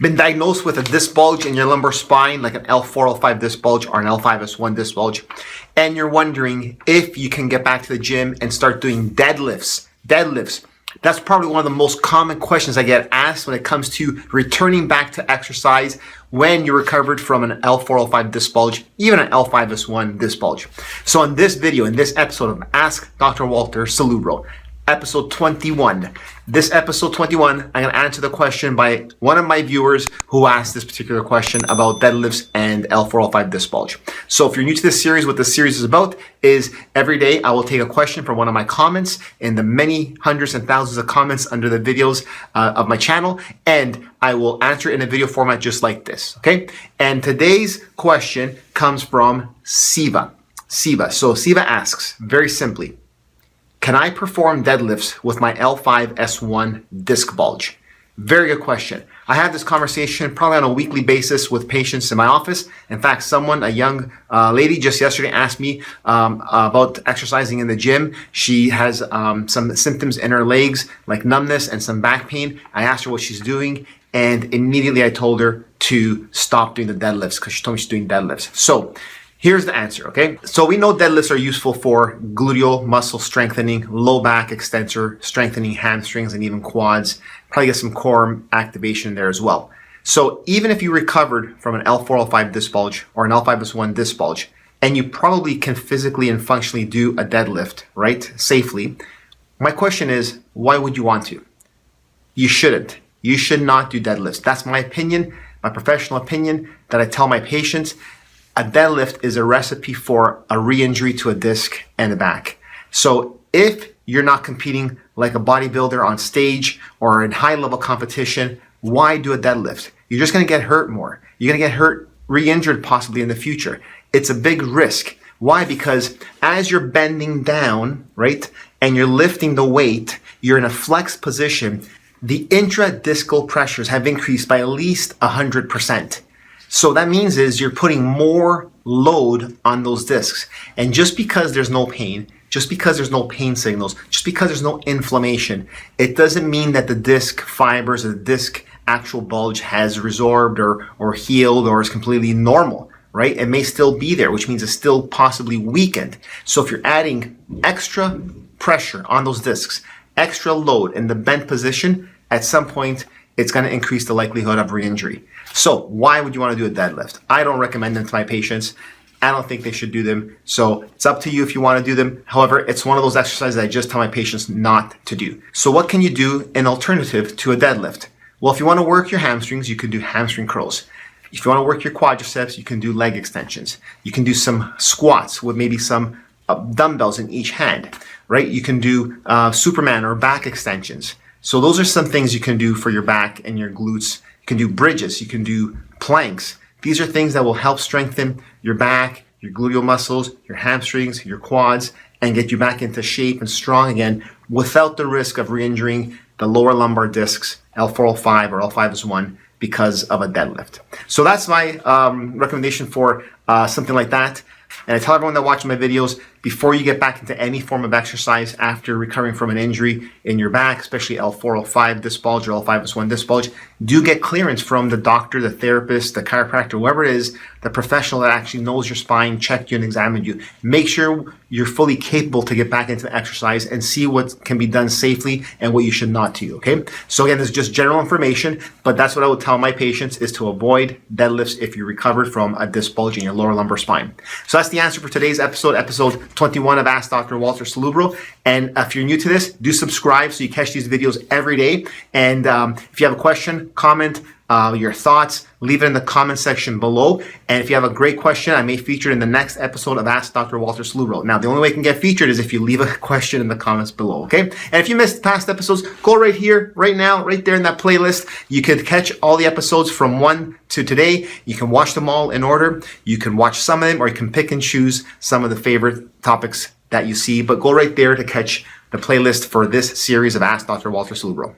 Been diagnosed with a disc bulge in your lumbar spine, like an L4, L5 disc bulge or an L5-S1 disc bulge, and you're wondering if you can get back to the gym and start doing deadlifts. That's probably one of the most common questions I get asked when it comes to returning back to exercise when you recovered from an L4, L5 disc bulge, even an L5-S1 disc bulge. So in this video, in this episode of Ask Dr. Walter Salubro, episode 21. This episode 21, I'm going to answer the question by one of my viewers who asked this particular question about deadlifts and L4, L5 disc bulge. So if you're new to this series, what this series is about is every day I will take a question from one of my comments in the many hundreds and thousands of comments under the videos of my channel, and I will answer it in a video format just like this, okay? And today's question comes from Siva. So Siva asks, very simply, can I perform deadlifts with my L5-S1 disc bulge? Very good question. I have this conversation probably on a weekly basis with patients in my office. In fact, a young lady just yesterday asked me about exercising in the gym. She has some symptoms in her legs, like numbness and some back pain. I asked her what she's doing, and immediately I told her to stop doing the deadlifts because she told me she's doing deadlifts. So here's the answer, okay? So we know deadlifts are useful for gluteal muscle strengthening, low back extensor strengthening, hamstrings, and even quads. Probably get some core activation there as well. So even if you recovered from an L4, L5 disc bulge or an L5-S1 disc bulge, and you probably can physically and functionally do a deadlift, right, safely, my question is, why would you want to? You shouldn't. You should not do deadlifts. That's my opinion, my professional opinion that I tell my patients. A deadlift is a recipe for a re-injury to a disc and a back. So if you're not competing like a bodybuilder on stage or in high-level competition, why do a deadlift? You're just going to get hurt more. You're going to get hurt, re-injured possibly in the future. It's a big risk. Why? Because as you're bending down, right, and you're lifting the weight, you're in a flex position, the intradiscal pressures have increased by at least 100%. So that means is you're putting more load on those discs. And just because there's no pain, just because there's no pain signals, just because there's no inflammation, it doesn't mean that the disc fibers or the disc actual bulge has resorbed or healed or is completely normal, right? It may still be there, which means it's still possibly weakened. So if you're adding extra pressure on those discs, extra load in the bent position, at some point, it's going to increase the likelihood of re-injury. So why would you want to do a deadlift? I don't recommend them to my patients. I don't think they should do them. So it's up to you if you want to do them. However, it's one of those exercises I just tell my patients not to do. So what can you do in alternative to a deadlift? Well, if you want to work your hamstrings, you can do hamstring curls. If you want to work your quadriceps, you can do leg extensions. You can do some squats with maybe some dumbbells in each hand, right? You can do Superman or back extensions. So those are some things you can do for your back and your glutes. You can do bridges, you can do planks. These are things that will help strengthen your back, your gluteal muscles, your hamstrings, your quads, and get you back into shape and strong again without the risk of re-injuring the lower lumbar discs, L4, L5, or L5-S1 because of a deadlift. So that's my recommendation for something like that. And I tell everyone that watches my videos, before you get back into any form of exercise after recovering from an injury in your back, especially L4, L5 disc bulge or L5-S1 disc bulge, do get clearance from the doctor, the therapist, the chiropractor, whoever it is, the professional that actually knows your spine, checked you and examined you. Make sure you're fully capable to get back into the exercise and see what can be done safely and what you should not do, okay? So again, this is just general information, but that's what I would tell my patients is to avoid deadlifts if you recovered from a disc bulge in your lower lumbar spine. So that's the answer for today's episode 21 of Ask Dr. Walter Salubro. And if you're new to this, do subscribe so you catch these videos every day. And if you have a question, comment, your thoughts, leave it in the comment section below. And if you have a great question, I may feature it in the next episode of Ask Dr. Walter Salubro. Now, the only way it can get featured is if you leave a question in the comments below, okay? And if you missed past episodes, go right here, right now, right there in that playlist. You can catch all the episodes from 1 to today. You can watch them all in order. You can watch some of them, or you can pick and choose some of the favorite topics that you see. But go right there to catch the playlist for this series of Ask Dr. Walter Salubro.